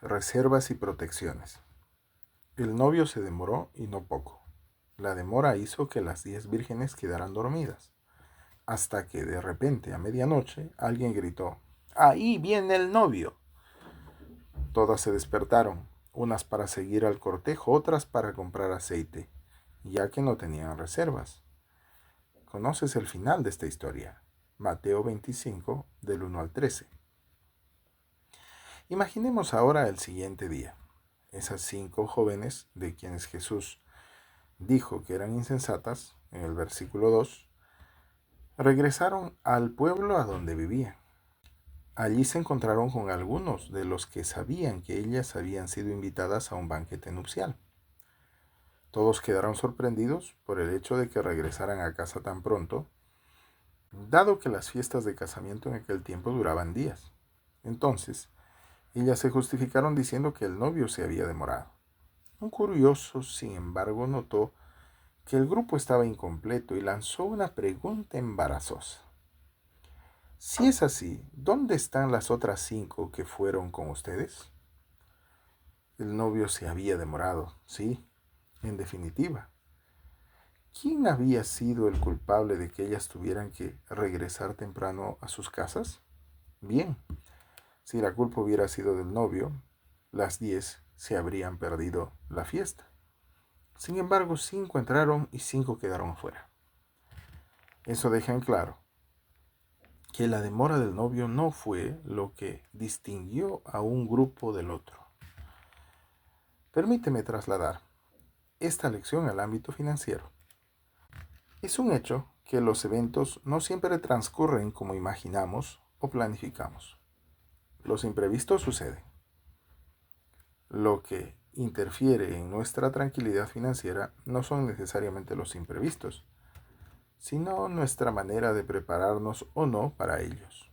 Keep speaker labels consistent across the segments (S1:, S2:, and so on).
S1: Reservas y protecciones. El novio se demoró y no poco. La demora hizo que las 10 vírgenes quedaran dormidas, hasta que de repente a medianoche alguien gritó: ¡Ahí viene el novio! Todas se despertaron, unas para seguir al cortejo, otras para comprar aceite, ya que no tenían reservas. ¿Conoces el final de esta historia? Mateo 25, del 1 al 13. Imaginemos ahora el siguiente día. Esas 5 jóvenes de quienes Jesús dijo que eran insensatas, en el versículo 2, regresaron al pueblo a donde vivían. Allí se encontraron con algunos de los que sabían que ellas habían sido invitadas a un banquete nupcial. Todos quedaron sorprendidos por el hecho de que regresaran a casa tan pronto, dado que las fiestas de casamiento en aquel tiempo duraban días. Entonces, ellas se justificaron diciendo que el novio se había demorado. Un curioso, sin embargo, notó que el grupo estaba incompleto y lanzó una pregunta embarazosa. Si es así, ¿dónde están las otras 5 que fueron con ustedes? El novio se había demorado, sí, en definitiva. ¿Quién había sido el culpable de que ellas tuvieran que regresar temprano a sus casas? Bien, si la culpa hubiera sido del novio, las 10 se habrían perdido la fiesta. Sin embargo, 5 entraron y 5 quedaron afuera. Eso deja en claro que la demora del novio no fue lo que distinguió a un grupo del otro. Permíteme trasladar esta lección al ámbito financiero. Es un hecho que los eventos no siempre transcurren como imaginamos o planificamos. Los imprevistos suceden. Lo que interfiere en nuestra tranquilidad financiera no son necesariamente los imprevistos, sino nuestra manera de prepararnos o no para ellos.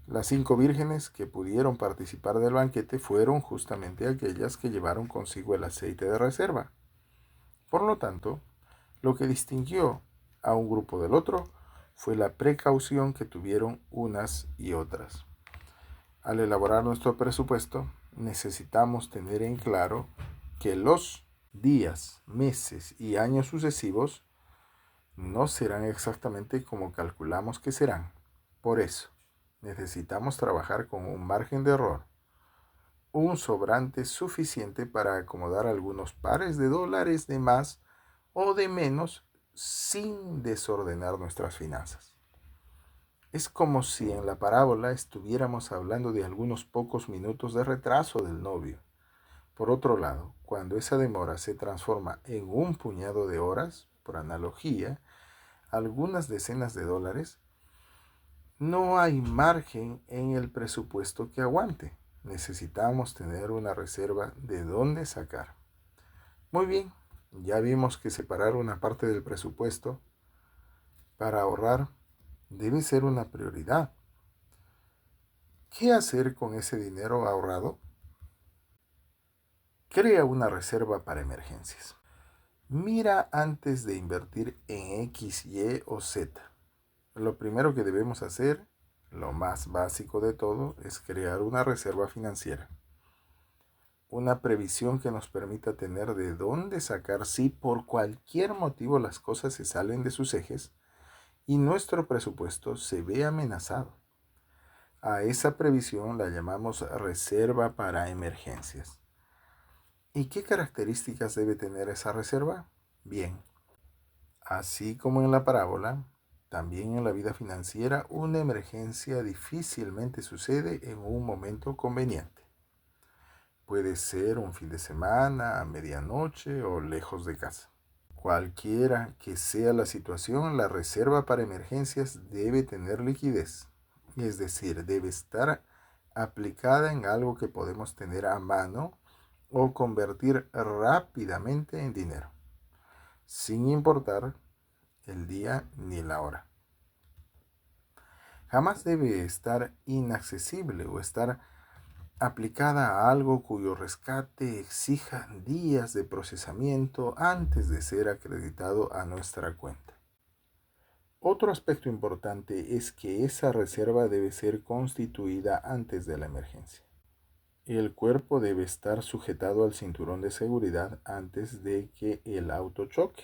S1: Las 5 vírgenes que pudieron participar del banquete fueron justamente aquellas que llevaron consigo el aceite de reserva. Por lo tanto, lo que distinguió a un grupo del otro fue la precaución que tuvieron unas y otras. Al elaborar nuestro presupuesto, necesitamos tener en claro que los días, meses y años sucesivos no serán exactamente como calculamos que serán. Por eso, necesitamos trabajar con un margen de error, un sobrante suficiente para acomodar algunos pares de dólares de más o de menos sin desordenar nuestras finanzas. Es como si en la parábola estuviéramos hablando de algunos pocos minutos de retraso del novio. Por otro lado, cuando esa demora se transforma en un puñado de horas, por analogía, algunas decenas de dólares, no hay margen en el presupuesto que aguante. Necesitamos tener una reserva de dónde sacar. Muy bien, ya vimos que separar una parte del presupuesto para ahorrar debe ser una prioridad. ¿Qué hacer con ese dinero ahorrado? Crea una reserva para emergencias. Mira antes de invertir en X, Y o Z. Lo primero que debemos hacer, lo más básico de todo, es crear una reserva financiera. Una previsión que nos permita tener de dónde sacar si por cualquier motivo las cosas se salen de sus ejes y nuestro presupuesto se ve amenazado. A esa previsión la llamamos reserva para emergencias. ¿Y qué características debe tener esa reserva? Bien, así como en la parábola, también en la vida financiera una emergencia difícilmente sucede en un momento conveniente. Puede ser un fin de semana, a medianoche o lejos de casa. Cualquiera que sea la situación, la reserva para emergencias debe tener liquidez, es decir, debe estar aplicada en algo que podemos tener a mano o convertir rápidamente en dinero, sin importar el día ni la hora. Jamás debe estar inaccesible o estar aplicada a algo cuyo rescate exija días de procesamiento antes de ser acreditado a nuestra cuenta. Otro aspecto importante es que esa reserva debe ser constituida antes de la emergencia. El cuerpo debe estar sujetado al cinturón de seguridad antes de que el auto choque.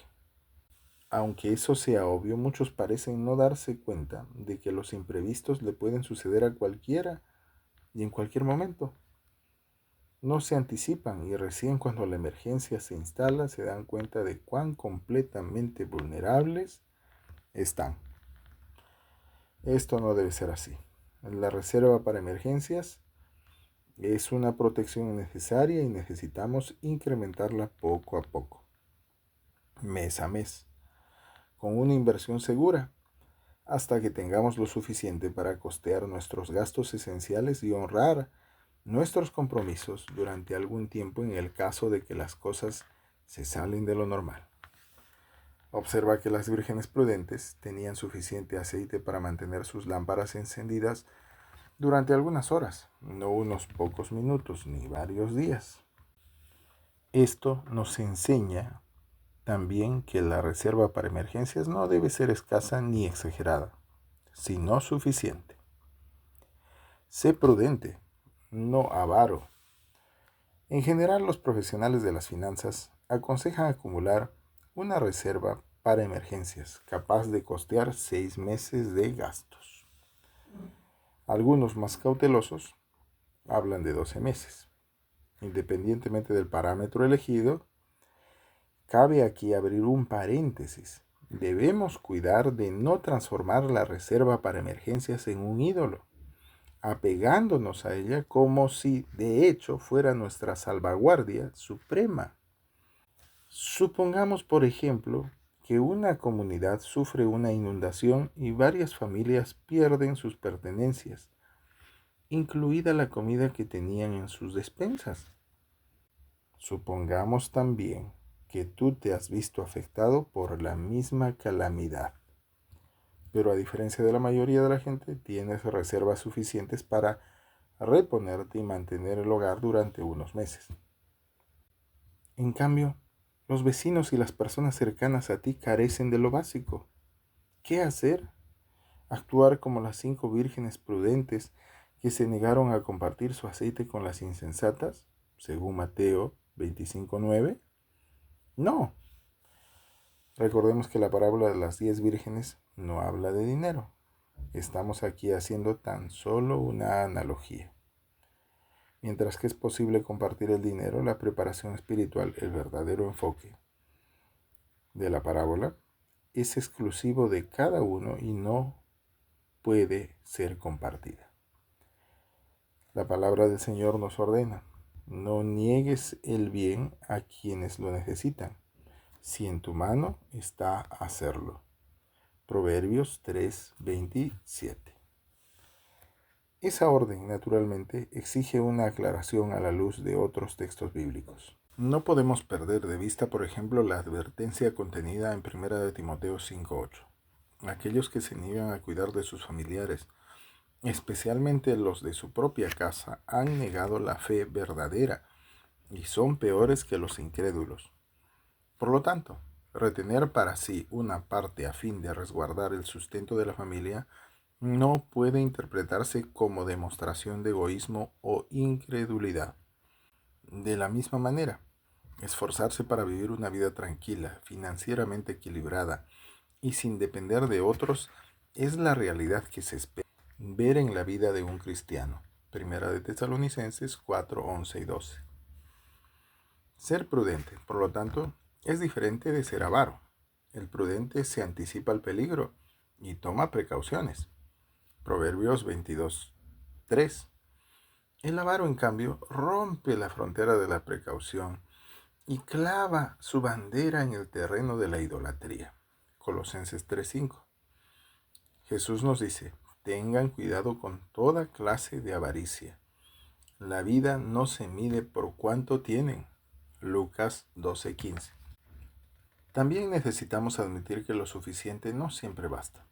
S1: Aunque eso sea obvio, muchos parecen no darse cuenta de que los imprevistos le pueden suceder a cualquiera y en cualquier momento. No se anticipan y recién cuando la emergencia se instala se dan cuenta de cuán completamente vulnerables están. Esto no debe ser así. La reserva para emergencias es una protección necesaria y necesitamos incrementarla poco a poco, mes a mes, con una inversión segura, hasta que tengamos lo suficiente para costear nuestros gastos esenciales y honrar nuestros compromisos durante algún tiempo en el caso de que las cosas se salen de lo normal. Observa que las vírgenes prudentes tenían suficiente aceite para mantener sus lámparas encendidas durante algunas horas, no unos pocos minutos ni varios días. Esto nos enseña también que la reserva para emergencias no debe ser escasa ni exagerada, sino suficiente. Sé prudente, no avaro. En general, los profesionales de las finanzas aconsejan acumular una reserva para emergencias capaz de costear 6 meses de gastos. Algunos más cautelosos hablan de 12 meses. Independientemente del parámetro elegido, cabe aquí abrir un paréntesis. Debemos cuidar de no transformar la reserva para emergencias en un ídolo, apegándonos a ella como si de hecho fuera nuestra salvaguardia suprema. Supongamos, por ejemplo, que una comunidad sufre una inundación y varias familias pierden sus pertenencias, incluida la comida que tenían en sus despensas. Supongamos también que tú te has visto afectado por la misma calamidad, pero a diferencia de la mayoría de la gente, tienes reservas suficientes para reponerte y mantener el hogar durante unos meses. En cambio, los vecinos y las personas cercanas a ti carecen de lo básico. ¿Qué hacer? ¿Actuar como las 5 vírgenes prudentes que se negaron a compartir su aceite con las insensatas, según Mateo 25:9? No. Recordemos que la parábola de las 10 vírgenes no habla de dinero. Estamos aquí haciendo tan solo una analogía. Mientras que es posible compartir el dinero, la preparación espiritual, el verdadero enfoque de la parábola, es exclusivo de cada uno y no puede ser compartida. La palabra del Señor nos ordena: no niegues el bien a quienes lo necesitan, si en tu mano está hacerlo. Proverbios 3:27. Esa orden, naturalmente, exige una aclaración a la luz de otros textos bíblicos. No podemos perder de vista, por ejemplo, la advertencia contenida en 1 de Timoteo 5:8. Aquellos que se niegan a cuidar de sus familiares, especialmente los de su propia casa, han negado la fe verdadera y son peores que los incrédulos. Por lo tanto, retener para sí una parte a fin de resguardar el sustento de la familia no puede interpretarse como demostración de egoísmo o incredulidad. De la misma manera, esforzarse para vivir una vida tranquila, financieramente equilibrada y sin depender de otros es la realidad que se espera ver en la vida de un cristiano. Primera de Tesalonicenses 4:11 y 12. Ser prudente, por lo tanto, es diferente de ser avaro. El prudente se anticipa al peligro y toma precauciones. Proverbios 22:3. El avaro, en cambio, rompe la frontera de la precaución y clava su bandera en el terreno de la idolatría. Colosenses 3:5. Jesús nos dice: tengan cuidado con toda clase de avaricia. La vida no se mide por cuánto tienen. Lucas 12:15. También necesitamos admitir que lo suficiente no siempre basta.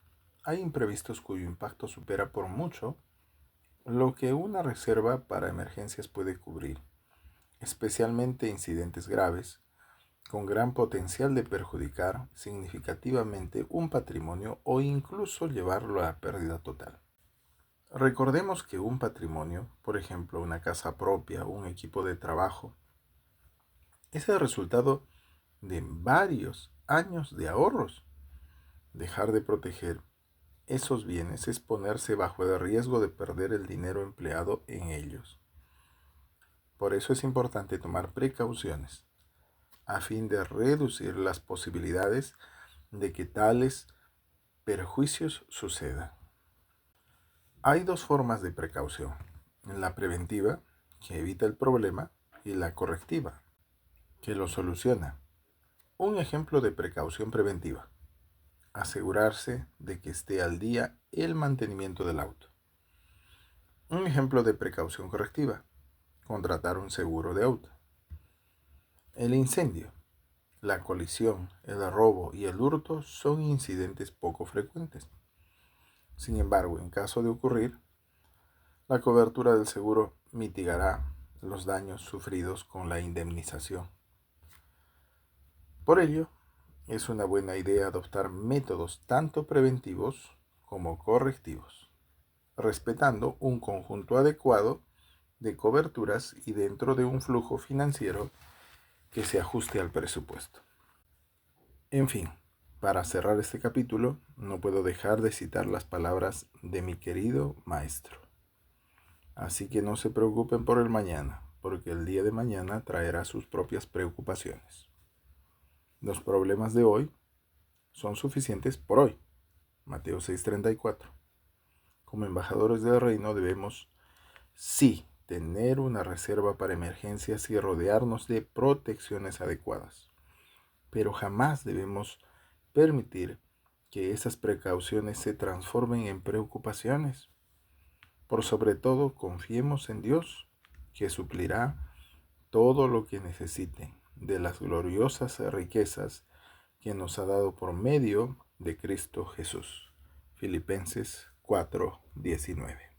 S1: Hay imprevistos cuyo impacto supera por mucho lo que una reserva para emergencias puede cubrir, especialmente incidentes graves, con gran potencial de perjudicar significativamente un patrimonio o incluso llevarlo a pérdida total. Recordemos que un patrimonio, por ejemplo, una casa propia, un equipo de trabajo, es el resultado de varios años de ahorros. Dejar de proteger esos bienes es ponerse bajo el riesgo de perder el dinero empleado en ellos. Por eso es importante tomar precauciones a fin de reducir las posibilidades de que tales perjuicios sucedan. Hay dos formas de precaución: la preventiva, que evita el problema, y la correctiva, que lo soluciona. Un ejemplo de precaución preventiva: asegurarse de que esté al día el mantenimiento del auto. Un ejemplo de precaución correctiva: contratar un seguro de auto. El incendio, la colisión, el robo y el hurto son incidentes poco frecuentes. Sin embargo, en caso de ocurrir, la cobertura del seguro mitigará los daños sufridos con la indemnización. Por ello, es una buena idea adoptar métodos tanto preventivos como correctivos, respetando un conjunto adecuado de coberturas y dentro de un flujo financiero que se ajuste al presupuesto. En fin, para cerrar este capítulo, no puedo dejar de citar las palabras de mi querido maestro. Así que no se preocupen por el mañana, porque el día de mañana traerá sus propias preocupaciones. Los problemas de hoy son suficientes por hoy. Mateo 6:34. Como embajadores del reino debemos, sí, tener una reserva para emergencias y rodearnos de protecciones adecuadas. Pero jamás debemos permitir que esas precauciones se transformen en preocupaciones. Por sobre todo, confiemos en Dios, que suplirá todo lo que necesiten de las gloriosas riquezas que nos ha dado por medio de Cristo Jesús. Filipenses 4:19.